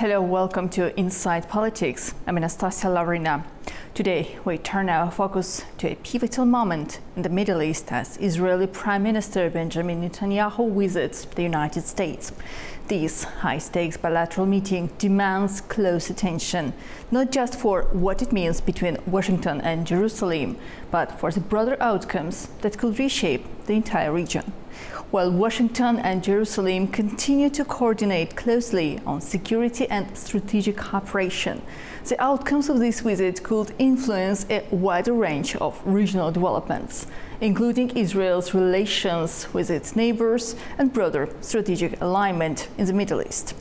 Hello, welcome to Inside Politics. I'm Anastasia Lavrina. Today, we turn our focus to a pivotal moment in the Middle East as Israeli Prime Minister Benjamin Netanyahu visits the United States. This high-stakes bilateral meeting demands close attention, not just for what it means between Washington and Jerusalem, but for the broader outcomes that could reshape the entire region. While Washington and Jerusalem continue to coordinate closely on security and strategic cooperation, the outcomes of this visit could influence a wider range of regional developments, including Israel's relations with its neighbors and broader strategic alignment in the Middle East.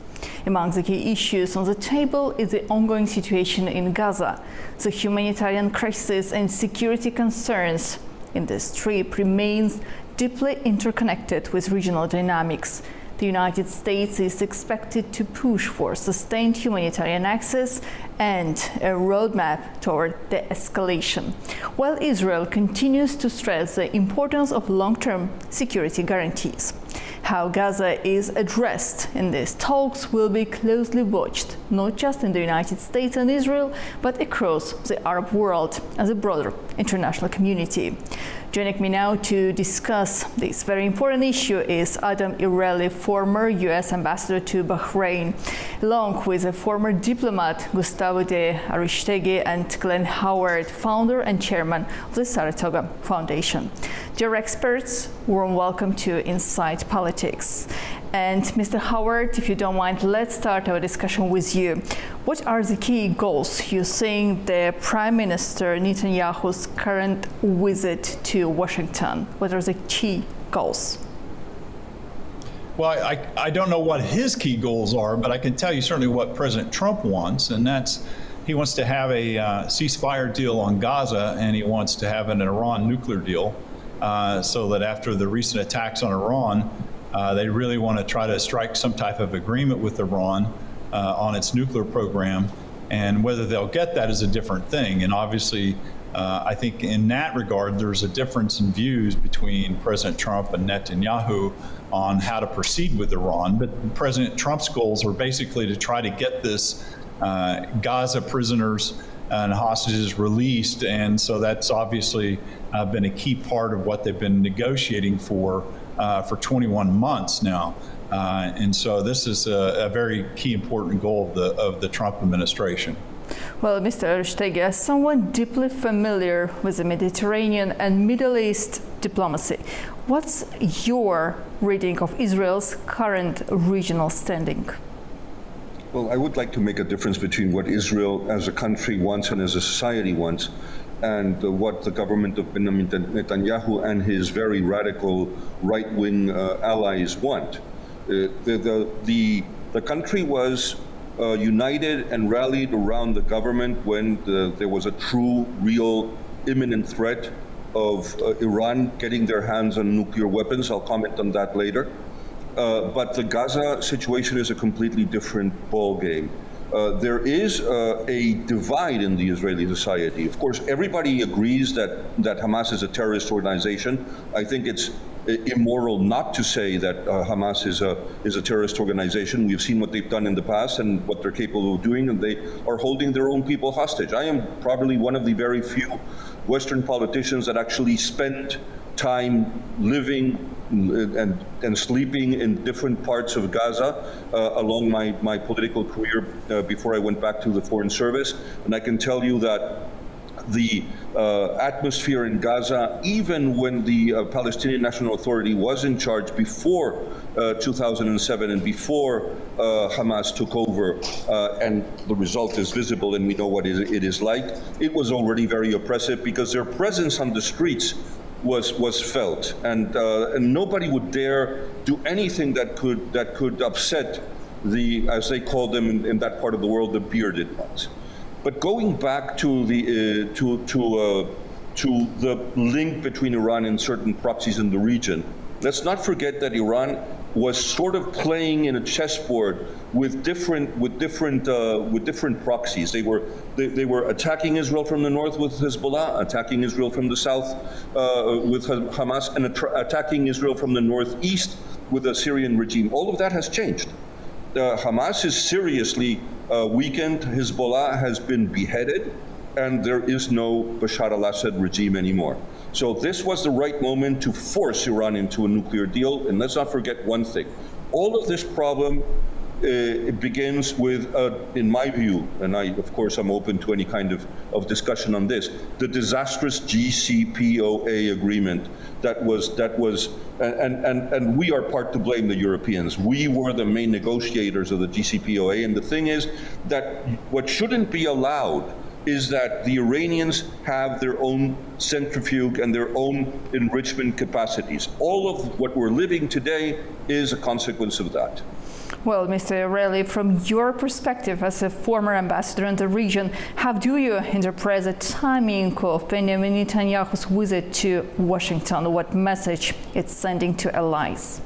Among the key issues on the table is the ongoing situation in Gaza, the humanitarian crisis and security concerns in the Strip remains deeply interconnected with regional dynamics. The United States is expected to push for sustained humanitarian access and a roadmap toward de-escalation, while Israel continues to stress the importance of long-term security guarantees. How Gaza is addressed in these talks will be closely watched, not just in the United States and Israel, but across the Arab world and the broader international community. Joining me now to discuss this very important issue is Adam Ireli, former U.S. ambassador to Bahrain, along with a former diplomat Gustavo de Aristegui and Glenn Howard, founder and chairman of the Saratoga Foundation. Dear experts, warm welcome to Inside Politics. And Mr. Howard, if you don't mind, let's start our discussion with you. What are the key goals you think the Prime Minister Netanyahu's current visit to Washington? What are the key goals? Well, I don't know what his key goals are, but I can tell you certainly what President Trump wants, and that's he wants to have a ceasefire deal on Gaza, and he wants to have an Iran nuclear deal so that after the recent attacks on Iran, they really want to try to strike some type of agreement with Iran on its nuclear program, and whether they'll get that is a different thing. And obviously, I think in that regard, there's a difference in views between President Trump and Netanyahu on how to proceed with Iran. But President Trump's goals are basically to try to get this Gaza prisoners and hostages released, and so that's obviously been a key part of what they've been negotiating for 21 months now. And so this is a very key important goal of the Trump administration. Well, Mr. Aristegui, as someone deeply familiar with the Mediterranean and Middle East diplomacy, what's your reading of Israel's current regional standing? Well, I would like to make a difference between what Israel as a country wants and as a society wants, and what the government of Benjamin Netanyahu and his very radical right-wing allies want. The country was united and rallied around the government when there was a true, real, imminent threat of Iran getting their hands on nuclear weapons. I'll comment on that later. But the Gaza situation is a completely different ballgame. There is a divide in the Israeli society. Of course, everybody agrees that Hamas is a terrorist organization. I think it's immoral not to say that Hamas is a terrorist organization. We've seen what they've done in the past and what they're capable of doing, and they are holding their own people hostage. I am probably one of the very few Western politicians that actually spend time living and sleeping in different parts of Gaza along my political career before I went back to the Foreign Service. And I can tell you that the atmosphere in Gaza, even when the Palestinian National Authority was in charge before 2007 and before Hamas took over, and the result is visible and we know what it is like, it was already very oppressive because their presence on the streets was felt, and nobody would dare do anything that could upset the, as they call them in that part of the world, the bearded ones. But going back to the link between Iran and certain proxies in the region, let's not forget that Iran was sort of playing in a chessboard with different proxies. They were attacking Israel from the north with Hezbollah, attacking Israel from the south with Hamas, and attacking Israel from the northeast with the Syrian regime. All of that has changed. Hamas is seriously weakened. Hezbollah has been beheaded, and there is no Bashar al-Assad regime anymore. So this was the right moment to force Iran into a nuclear deal. And let's not forget one thing. All of this problem it begins with, in my view, and of course, I'm open to any kind of discussion on this, the disastrous JCPOA agreement that was, and we are part to blame, the Europeans. We were the main negotiators of the JCPOA, and the thing is that what shouldn't be allowed is that the Iranians have their own centrifuge and their own enrichment capacities. All of what we're living today is a consequence of that. Well, Mr. Reilly, from your perspective as a former ambassador in the region, how do you interpret the timing of Benjamin Netanyahu's visit to Washington? What message it's sending to allies?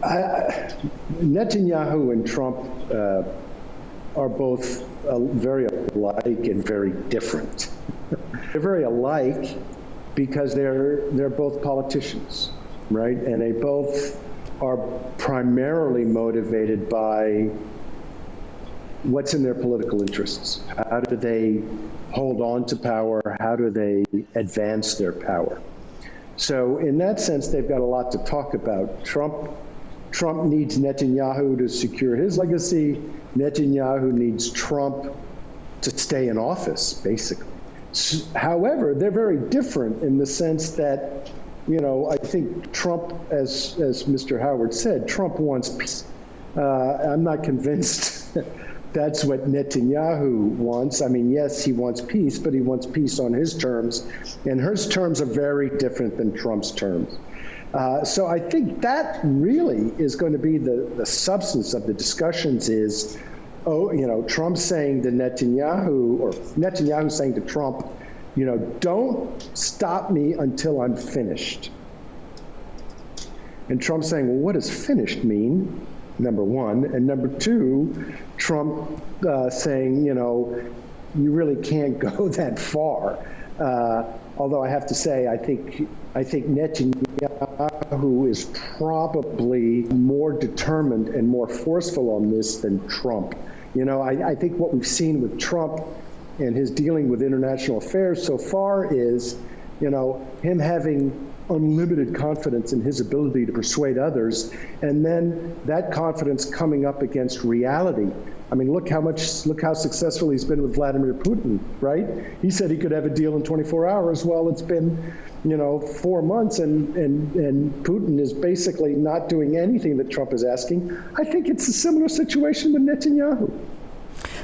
Netanyahu and Trump are both very alike and very different. They're very alike because they're both politicians, right? And they both are primarily motivated by what's in their political interests. How do they hold on to power? How do they advance their power? So in that sense, they've got a lot to talk about. Trump needs Netanyahu to secure his legacy. Netanyahu needs Trump to stay in office, basically. However, they're very different in the sense that, you know, I think Trump, as Mr. Howard said, Trump wants peace. I'm not convinced that's what Netanyahu wants. I mean, yes, he wants peace, but he wants peace on his terms, and his terms are very different than Trump's terms. So I think that really is going to be the substance of the discussions is, Trump saying to Netanyahu, or Netanyahu saying to Trump, don't stop me until I'm finished. And Trump saying, well, what does finished mean? Number one. And number two, Trump saying, you really can't go that far. Although I have to say, I think Netanyahu is probably more determined and more forceful on this than Trump. I think what we've seen with Trump and his dealing with international affairs so far is, him having unlimited confidence in his ability to persuade others, and then that confidence coming up against reality. I mean, look how successful he's been with Vladimir Putin, right? He said he could have a deal in 24 hours. Well, it's been, 4 months, and Putin is basically not doing anything that Trump is asking. I think it's a similar situation with Netanyahu.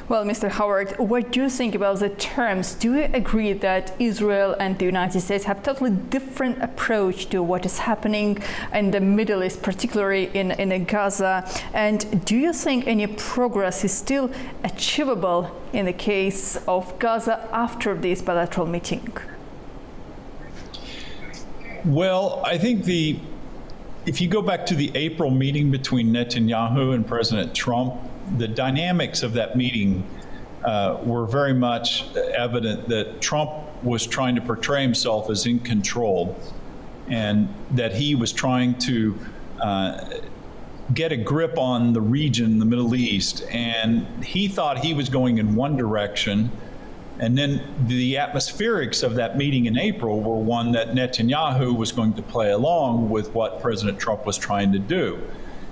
Well, Mr. Howard, what do you think about the terms? Do you agree that Israel and the United States have totally different approach to what is happening in the Middle East, particularly in Gaza? And do you think any progress is still achievable in the case of Gaza after this bilateral meeting? Well, I think if you go back to the April meeting between Netanyahu and President Trump, the dynamics of that meeting were very much evident that Trump was trying to portray himself as in control, and that he was trying to get a grip on the region, the Middle East, and he thought he was going in one direction. And then the atmospherics of that meeting in April were one that Netanyahu was going to play along with what President Trump was trying to do.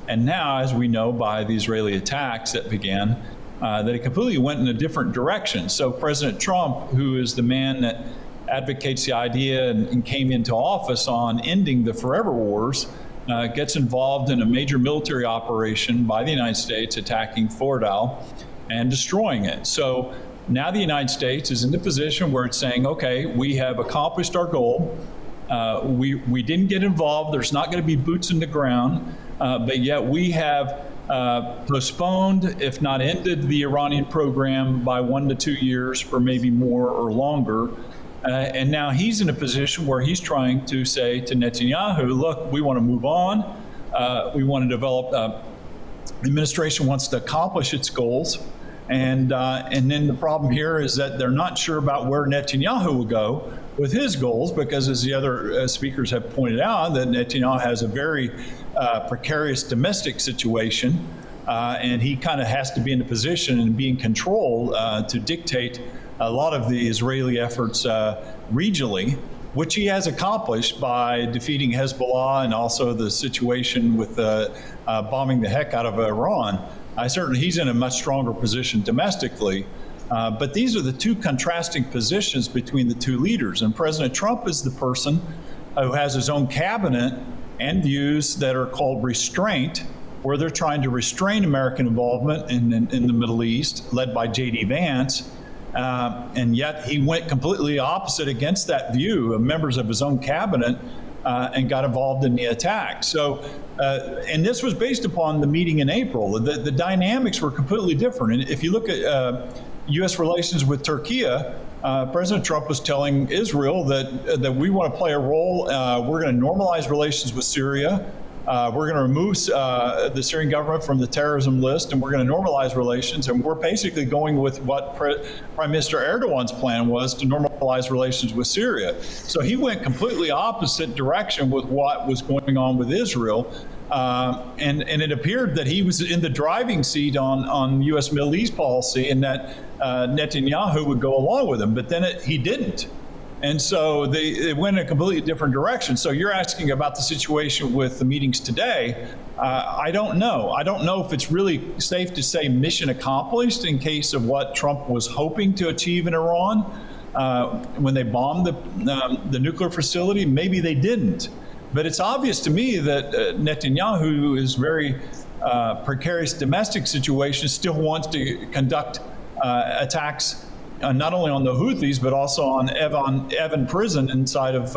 And now, as we know by the Israeli attacks that began, that it completely went in a different direction. So President Trump, who is the man that advocates the idea and came into office on ending the forever wars, gets involved in a major military operation by the United States attacking Fordal and destroying it. So now the United States is in the position where it's saying, okay, we have accomplished our goal. We didn't get involved. There's not going to be boots in the ground. But yet we have postponed, if not ended, the Iranian program by 1 to 2 years, or maybe more or longer. And now he's in a position where he's trying to say to Netanyahu, look, we want to move on. We want to develop, the administration wants to accomplish its goals. And then the problem here is that they're not sure about where Netanyahu will go with his goals, because as the other speakers have pointed out, that Netanyahu has a very precarious domestic situation, and he kind of has to be in a position and be in control to dictate a lot of the Israeli efforts regionally, which he has accomplished by defeating Hezbollah and also the situation with bombing the heck out of Iran. Certainly he's in a much stronger position domestically. But these are the two contrasting positions between the two leaders. And President Trump is the person who has his own cabinet and views that are called restraint, where they're trying to restrain American involvement in the Middle East, led by J.D. Vance. And yet he went completely opposite against that view of members of his own cabinet and got involved in the attack. So, and this was based upon the meeting in April. The dynamics were completely different. And if you look at U.S. relations with Turkey, President Trump was telling Israel that we want to play a role. We're going to normalize relations with Syria. We're going to remove the Syrian government from the terrorism list, and we're going to normalize relations. And we're basically going with what Prime Minister Erdogan's plan was, to normalize relations with Syria. So he went completely opposite direction with what was going on with Israel. And it appeared that he was in the driving seat on U.S. Middle East policy, and that Netanyahu would go along with him. But then he didn't. And so they went in a completely different direction. So you're asking about the situation with the meetings today. I don't know. I don't know if it's really safe to say mission accomplished in case of what Trump was hoping to achieve in Iran when they bombed the nuclear facility. Maybe they didn't. But it's obvious to me that Netanyahu is very precarious domestic situation, still wants to conduct attacks not only on the Houthis, but also on Evan prison inside of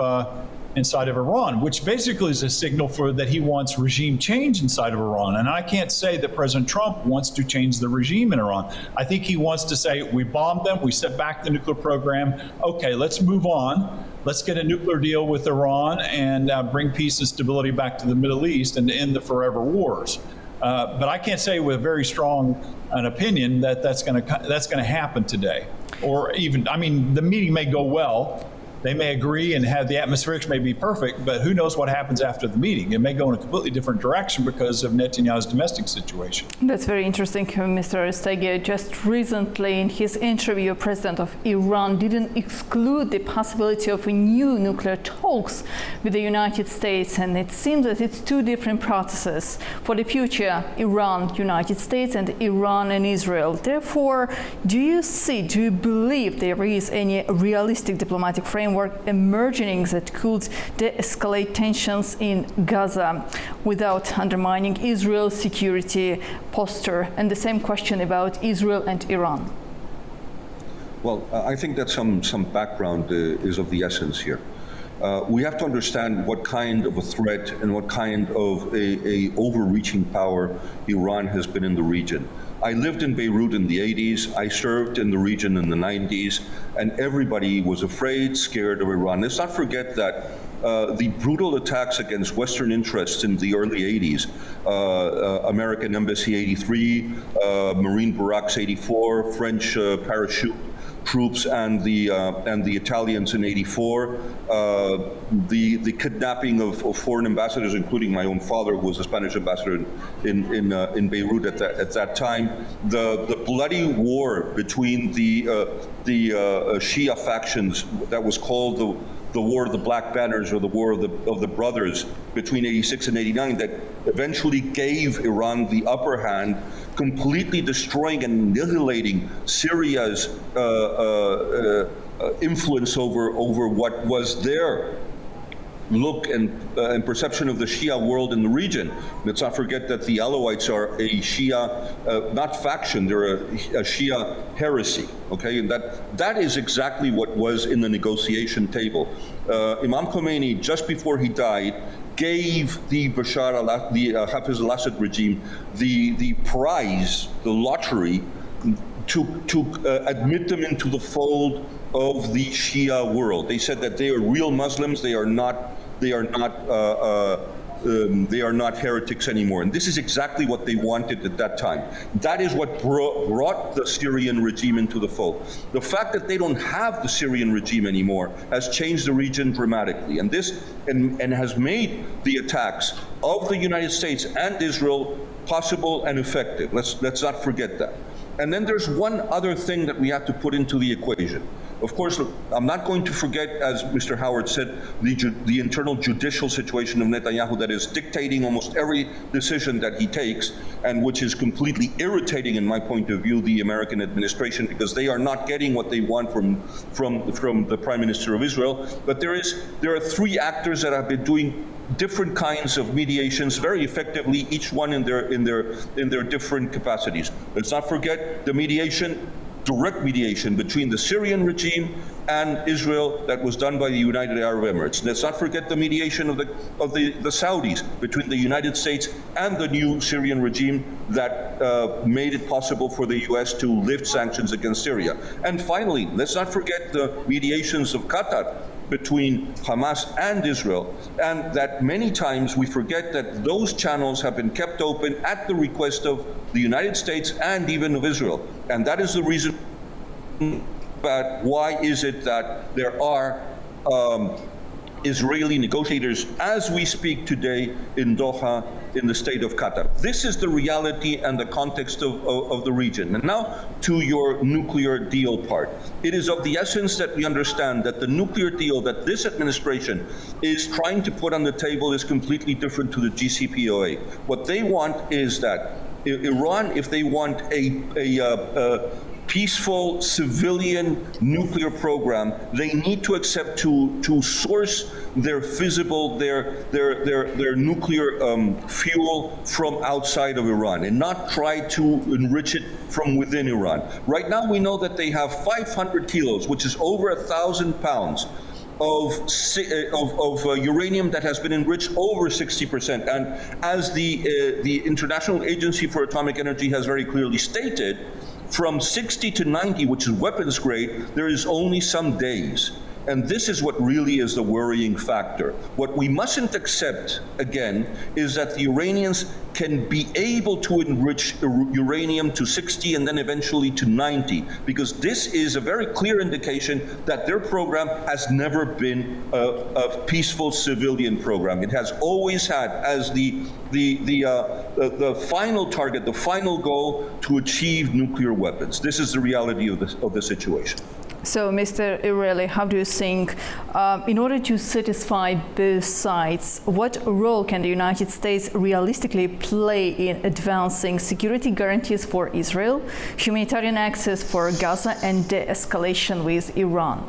Iran, which basically is a signal for that he wants regime change inside of Iran. And I can't say that President Trump wants to change the regime in Iran. I think he wants to say, we bombed them, we set back the nuclear program. Okay, let's move on. Let's get a nuclear deal with Iran and bring peace and stability back to the Middle East and end the forever wars. But I can't say with very strong an opinion that that's going to happen today. Or even, I mean, the meeting may go well. They may agree and have the atmospherics may be perfect, but who knows what happens after the meeting? It may go in a completely different direction because of Netanyahu's domestic situation. That's very interesting, Mr. Aristegui. Just recently in his interview, President of Iran didn't exclude the possibility of a new nuclear talks with the United States, and it seems that it's two different processes for the future: Iran, United States, and Iran and Israel. Therefore, do you believe there is any realistic diplomatic framework emerging that could de-escalate tensions in Gaza without undermining Israel's security posture? And the same question about Israel and Iran. Well, I think that some background is of the essence here. We have to understand what kind of a threat and what kind of a overreaching power Iran has been in the region. I lived in Beirut in the 80s. I served in the region in the 90s, and everybody was afraid, scared of Iran. Let's not forget that the brutal attacks against Western interests in the early 80s, American Embassy 83, Marine Barracks 84, French parachute troops and the Italians in '84, the kidnapping of foreign ambassadors, including my own father, who was a Spanish ambassador in Beirut at that time, the bloody war between the Shia factions that was called the War of the Black Banners, or the War of the Brothers, between '86 and '89, that eventually gave Iran the upper hand, completely destroying and annihilating Syria's influence over what was their look and perception of the Shia world in the region. Let's not forget that the Alawites are a Shia, not faction, they're a Shia heresy, okay? And that is exactly what was in the negotiation table. Imam Khomeini, just before he died, gave the Hafiz al-Assad regime the prize, the lottery, to admit them into the fold of the Shia world. They said that they are real Muslims. They are not they are not heretics anymore. And this is exactly what they wanted at that time. That is what brought the Syrian regime into the fold. The fact that they don't have the Syrian regime anymore has changed the region dramatically, and this and has made the attacks of the United States and Israel possible and effective. Let's not forget that. And then there's one other thing that we have to put into the equation. Of course, I'm not going to forget, as Mr. Howard said, the internal judicial situation of Netanyahu that is dictating almost every decision that he takes, and which is completely irritating, in my point of view, the American administration, because they are not getting what they want from the Prime Minister of Israel. But there are three actors that have been doing different kinds of mediations very effectively, each one in their different capacities. Let's not forget the direct mediation between the Syrian regime and Israel that was done by the United Arab Emirates. Let's not forget the mediation of the Saudis between the United States and the new Syrian regime that made it possible for the U.S. to lift sanctions against Syria. And finally, let's not forget the mediations of Qatar between Hamas and Israel, and that many times we forget that those channels have been kept open at the request of the United States and even of Israel. And that is the reason that why is it that there are Israeli negotiators as we speak today in Doha, in the state of Qatar. This is the reality and the context of the region. And now to your nuclear deal part. It is of the essence that we understand that the nuclear deal that this administration is trying to put on the table is completely different to the JCPOA. What they want is that Iran, if they want a peaceful civilian nuclear program, they need to accept to source their nuclear fuel from outside of Iran and not try to enrich it from within Iran. Right now we know that they have 500 kilos, which is over 1,000 pounds of uranium that has been enriched over 60%. And as the International Agency for Atomic Energy has very clearly stated, from 60 to 90, which is weapons grade, there is only some days. And this is what really is the worrying factor. What we mustn't accept, again, is that the Iranians can be able to enrich uranium to 60 and then eventually to 90, because this is a very clear indication that their program has never been a peaceful civilian program. It has always had as the final target, the final goal, to achieve nuclear weapons. This is the reality of the situation. So, Mr. Ireli, how do you think, in order to satisfy both sides, what role can the United States realistically play in advancing security guarantees for Israel, humanitarian access for Gaza, and de-escalation with Iran?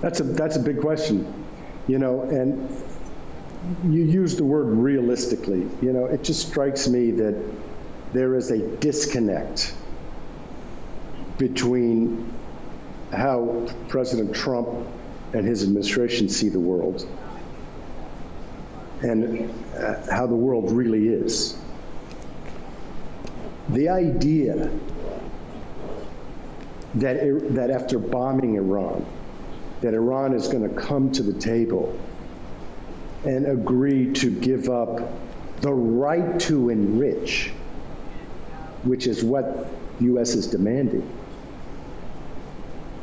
That's a big question, and you use the word realistically. It just strikes me that there is a disconnect between how President Trump and his administration see the world and how the world really is. The idea that after bombing Iran, that Iran is going to come to the table and agree to give up the right to enrich, which is what the U.S. is demanding,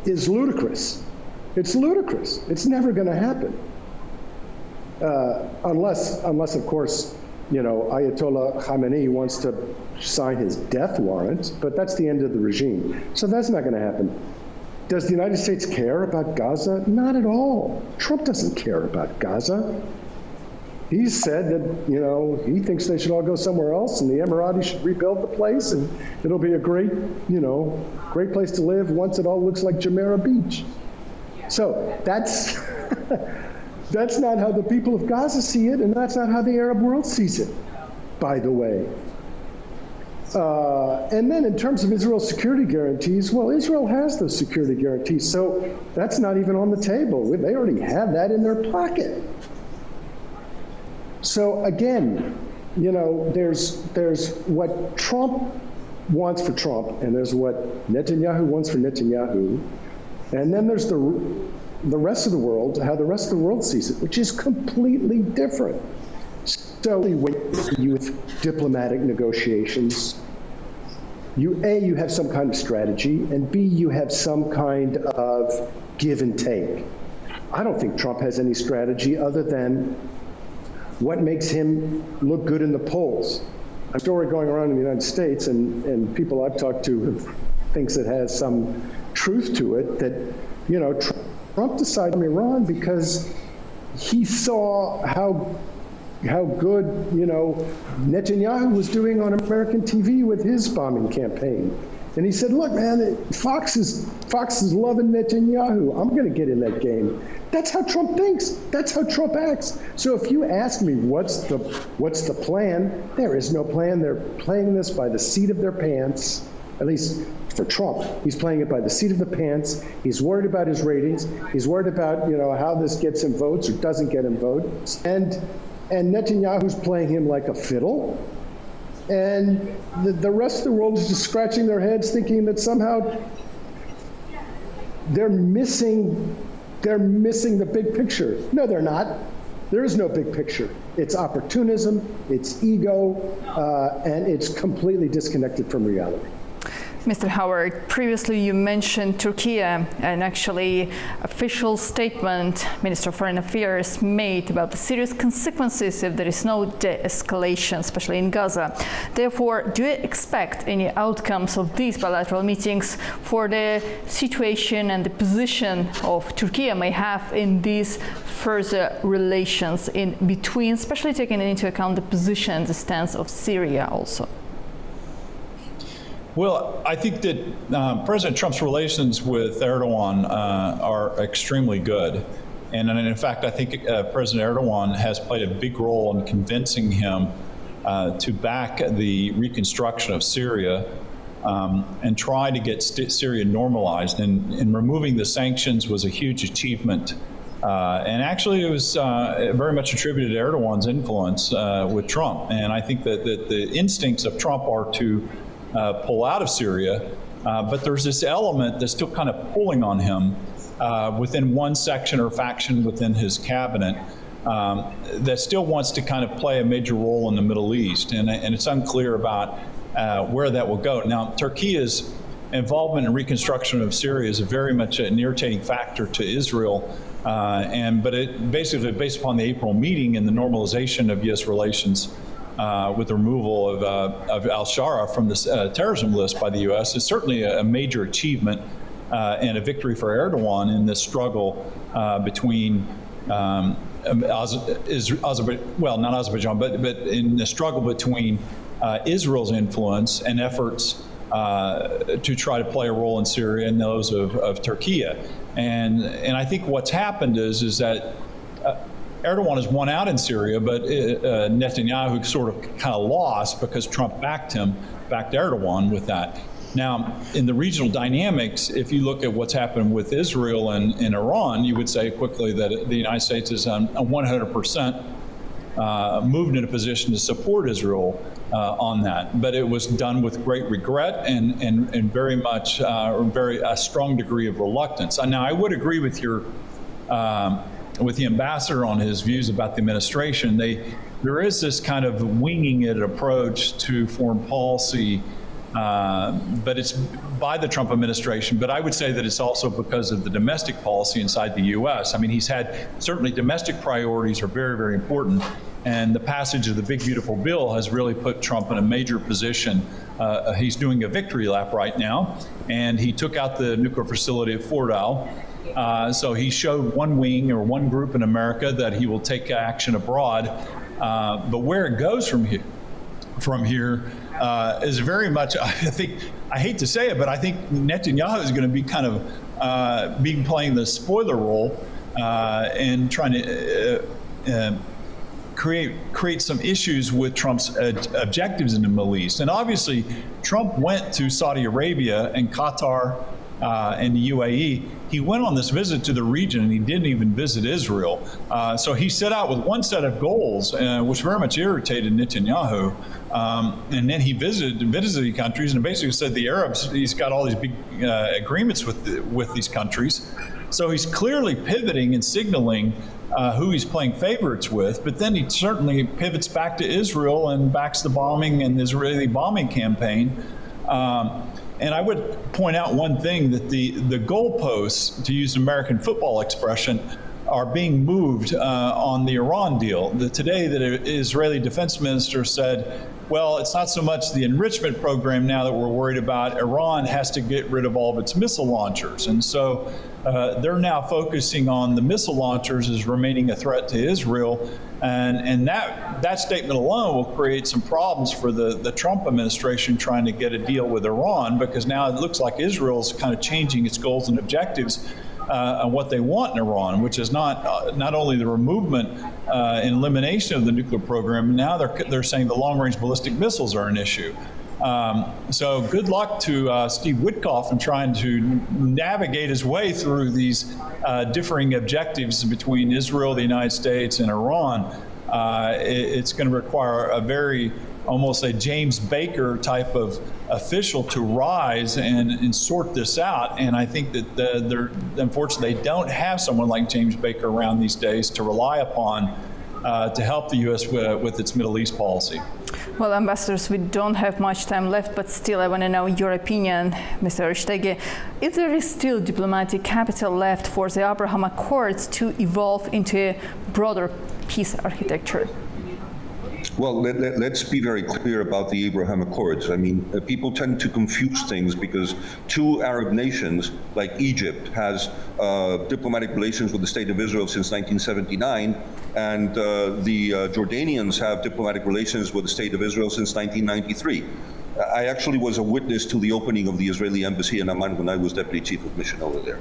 is ludicrous. It's ludicrous. It's never going to happen. Unless, of course, Ayatollah Khamenei wants to sign his death warrant, but that's the end of the regime. So that's not going to happen. Does the United States care about Gaza? Not at all. Trump doesn't care about Gaza. He said that, he thinks they should all go somewhere else and the Emiratis should rebuild the place and it'll be a great place to live once it all looks like Jumeirah Beach. So that's, that's not how the people of Gaza see it, and that's not how the Arab world sees it, by the way. And then in terms of Israel's security guarantees, well, Israel has those security guarantees, so that's not even on the table. They already have that in their pocket. So again, there's what Trump wants for Trump, and there's what Netanyahu wants for Netanyahu, and then there's the rest of the world, how the rest of the world sees it, which is completely different. So with diplomatic negotiations, you have some kind of strategy, and B, you have some kind of give and take. I don't think Trump has any strategy other than what makes him look good in the polls. A story going around in the United States, and people I've talked to thinks it has some truth to it, that, you know, Trump decided on Iran because he saw how good, you know, Netanyahu was doing on American TV with his bombing campaign. And he said, look, man, Fox is loving Netanyahu. I'm going to get in that game. That's how Trump thinks. That's how Trump acts. So if you ask me what's the plan, there is no plan. They're playing this by the seat of their pants, at least for Trump. He's playing it by the seat of the pants. He's worried about his ratings. He's worried about, you know, how this gets him votes or doesn't get him votes. And Netanyahu's playing him like a fiddle. And the rest of the world is just scratching their heads thinking that somehow they're missing the big picture. No, they're not. There is no big picture. It's opportunism, it's ego, and it's completely disconnected from reality. Mr. Howard, previously you mentioned Turkey, and actually official statement Minister of Foreign Affairs made about the serious consequences if there is no de-escalation, especially in Gaza. Therefore, do you expect any outcomes of these bilateral meetings for the situation and the position of Turkey may have in these further relations in between, especially taking into account the position, the stance of Syria also? Well, I think that President Trump's relations with Erdogan are extremely good. And in fact, I think President Erdogan has played a big role in convincing him to back the reconstruction of Syria and try to get Syria normalized. And removing the sanctions was a huge achievement. And actually, it was very much attributed to Erdogan's influence with Trump. And I think that the instincts of Trump are to pull out of Syria, but there's this element that's still kind of pulling on him within one section or faction within his cabinet that still wants to kind of play a major role in the Middle East, and it's unclear about where that will go. Now, Turkey's involvement in reconstruction of Syria is very much an irritating factor to Israel, but it basically, based upon the April meeting and the normalization of U.S. relations with the removal of al-Shara from the terrorism list by the U.S. is certainly a major achievement and a victory for Erdogan in this struggle between not Azerbaijan, but in the struggle between Israel's influence and efforts to try to play a role in Syria and those of Turkey. And I think what's happened is that Erdogan has won out in Syria, but Netanyahu sort of kind of lost because Trump backed Erdogan with that. Now, in the regional dynamics, if you look at what's happened with Israel and Iran, you would say quickly that the United States is 100% moved in a position to support Israel on that. But it was done with great regret and very much a strong degree of reluctance. Now, I would agree with with the ambassador on his views about the administration. There is this kind of winging it approach to foreign policy, but it's by the Trump administration. But I would say that it's also because of the domestic policy inside the U.S. I mean, he's had certainly domestic priorities are very, very important. And the passage of the Big Beautiful Bill has really put Trump in a major position. He's doing a victory lap right now, and he took out the nuclear facility at Fordow. So he showed one wing or one group in America that he will take action abroad. But where it goes from here is very much, I hate to say it, but I think Netanyahu is going to be kind of playing the spoiler role and trying to create some issues with Trump's objectives in the Middle East. And obviously, Trump went to Saudi Arabia and Qatar in the UAE, he went on this visit to the region and he didn't even visit Israel. So he set out with one set of goals, which very much irritated Netanyahu. And then he visited the countries and basically said the Arabs, he's got all these big agreements with these countries. So he's clearly pivoting and signaling who he's playing favorites with, but then he certainly pivots back to Israel and backs the bombing and the Israeli bombing campaign. And I would point out one thing, that the goalposts, to use an American football expression, are being moved on the Iran deal. Today, the Israeli defense minister said, well, it's not so much the enrichment program now that we're worried about. Iran has to get rid of all of its missile launchers. And so they're now focusing on the missile launchers as remaining a threat to Israel. And that statement alone will create some problems for the Trump administration trying to get a deal with Iran, because now it looks like Israel's kind of changing its goals and objectives on what they want in Iran, which is not only the removement and elimination of the nuclear program. Now they're saying the long-range ballistic missiles are an issue. So good luck to Steve Witkoff in trying to navigate his way through these differing objectives between Israel, the United States, and Iran. It's going to require a very, almost a James Baker type of official to rise and sort this out. And I think that unfortunately, they don't have someone like James Baker around these days to rely upon to help the U.S. with its Middle East policy. Well, ambassadors, we don't have much time left, but still I want to know your opinion, Mr. Rishtege. If there is still diplomatic capital left for the Abraham Accords to evolve into a broader peace architecture? Well, let's be very clear about the Abraham Accords. I mean, people tend to confuse things because two Arab nations, like Egypt, has diplomatic relations with the State of Israel since 1979, and the Jordanians have diplomatic relations with the State of Israel since 1993. I actually was a witness to the opening of the Israeli embassy in Amman when I was deputy chief of mission over there.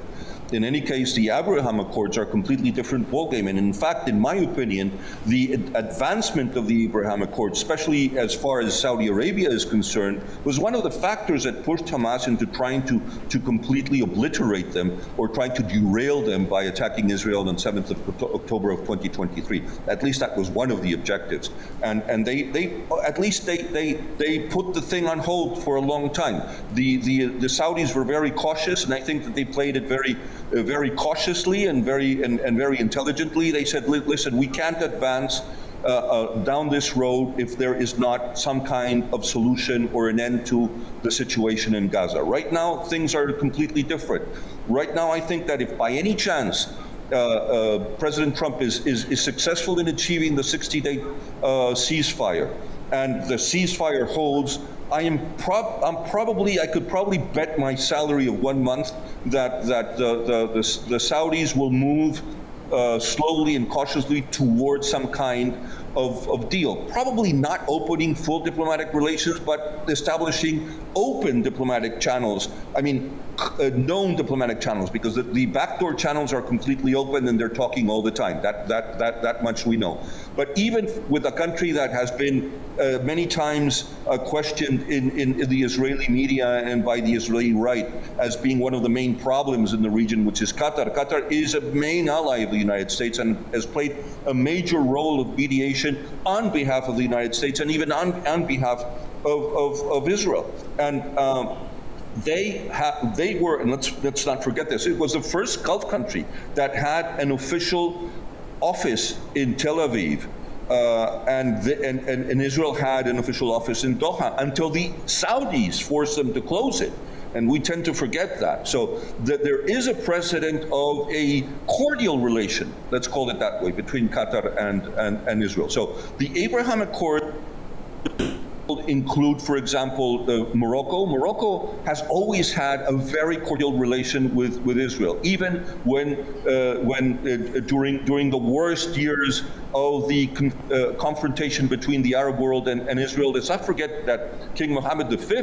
In any case, the Abraham Accords are a completely different ballgame. And in fact, in my opinion, the advancement of the Abraham Accords, especially as far as Saudi Arabia is concerned, was one of the factors that pushed Hamas into trying to completely obliterate them or trying to derail them by attacking Israel on 7th of October of 2023. At least that was one of the objectives. And they put the thing on hold for a long time. The Saudis were very cautious, and I think that they played it very cautiously and very intelligently. They said, listen, we can't advance down this road if there is not some kind of solution or an end to the situation in Gaza. Right now, things are completely different. Right now, I think that if by any chance President Trump is successful in achieving the 60-day ceasefire, and the ceasefire holds, I could probably bet my salary of 1 month that the Saudis will move slowly and cautiously towards some kind of deal. Probably not opening full diplomatic relations, but establishing open diplomatic channels. I mean, known diplomatic channels, because the backdoor channels are completely open and they're talking all the time. That much we know. But even with a country that has been many times questioned in the Israeli media and by the Israeli right as being one of the main problems in the region, which is Qatar. Qatar is a main ally of the United States and has played a major role of mediation on behalf of the United States and even on behalf of Israel. And they were, and let's not forget this, it was the first Gulf country that had an official office in Tel Aviv, and Israel had an official office in Doha until the Saudis forced them to close it. And we tend to forget that. So there is a precedent of a cordial relation, let's call it that way, between Qatar and Israel. So the Abraham Accord include, for example, Morocco. Morocco has always had a very cordial relation with Israel, even when during the worst years of the confrontation between the Arab world and Israel. Let's not forget that King Mohammed V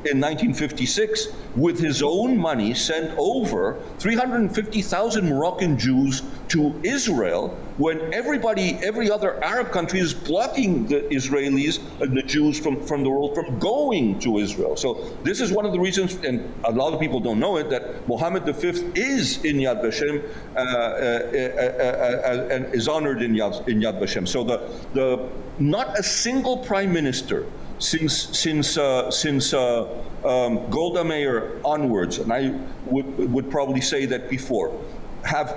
in 1956, with his own money, sent over 350,000 Moroccan Jews to Israel when every other Arab country is blocking the Israelis and the Jews from the world from going to Israel. So this is one of the reasons, and a lot of people don't know it, that Mohammed V is in Yad Vashem and is honored in Yad Vashem. So not a single prime minister since Golda Meir onwards, and I would probably say that before, have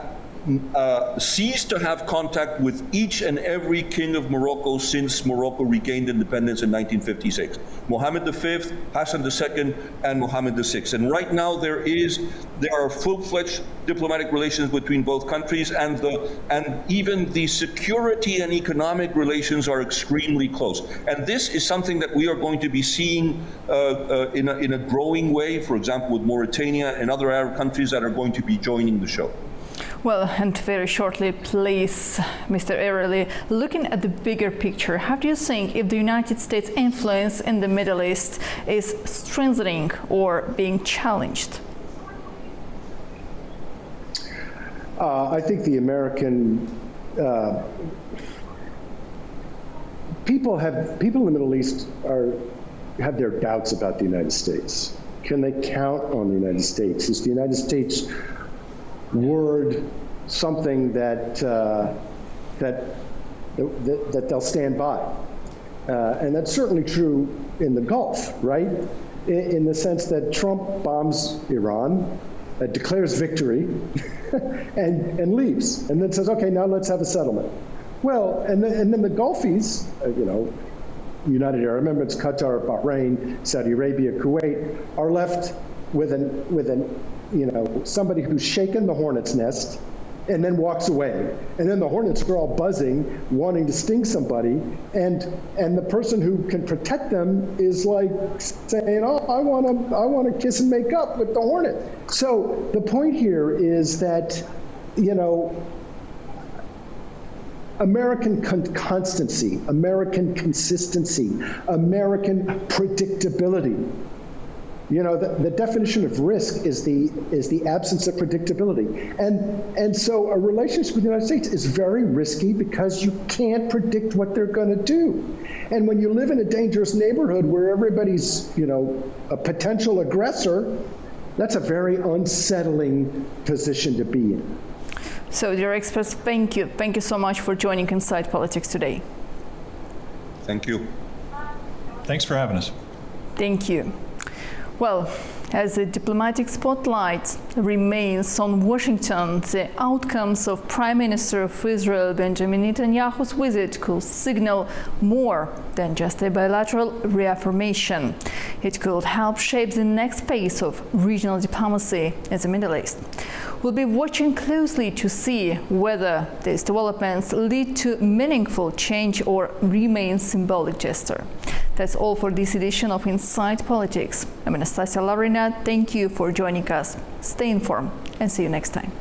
ceased to have contact with each and every king of Morocco since Morocco regained independence in 1956. Mohammed V, Hassan II, and Mohammed VI. And right now there are full-fledged diplomatic relations between both countries, and even the security and economic relations are extremely close. And this is something that we are going to be seeing in a growing way, for example, with Mauritania and other Arab countries that are going to be joining the show. Well, and very shortly, please, Mr. Ereli, looking at the bigger picture, how do you think if the United States' influence in the Middle East is strengthening or being challenged? I think the American people in the Middle East have their doubts about the United States. Can they count on the United States? Is the United States word something that they'll stand by, and that's certainly true in the Gulf, right? In the sense that Trump bombs Iran, declares victory, and leaves, and then says, "Okay, now let's have a settlement." Well, and then the Gulfies, United Arab Emirates, Qatar, Bahrain, Saudi Arabia, Kuwait, are left with somebody who's shaken the hornet's nest and then walks away. And then the hornets are all buzzing, wanting to sting somebody, and the person who can protect them is like saying, "Oh, I want to kiss and make up with the hornet." So the point here is that, American constancy, American consistency, American predictability. The definition of risk is the absence of predictability. And so a relationship with the United States is very risky because you can't predict what they're going to do. And when you live in a dangerous neighborhood where everybody's, a potential aggressor, that's a very unsettling position to be in. So, dear experts, thank you. Thank you so much for joining Inside Politics today. Thank you. Thanks for having us. Thank you. Well, as the diplomatic spotlight remains on Washington, the outcomes of Prime Minister of Israel Benjamin Netanyahu's visit could signal more than just a bilateral reaffirmation. It could help shape the next phase of regional diplomacy in the Middle East. We'll be watching closely to see whether these developments lead to meaningful change or remain symbolic gesture. That's all for this edition of Inside Politics. I'm Anastasia Lavrina. Thank you for joining us. Stay informed and see you next time.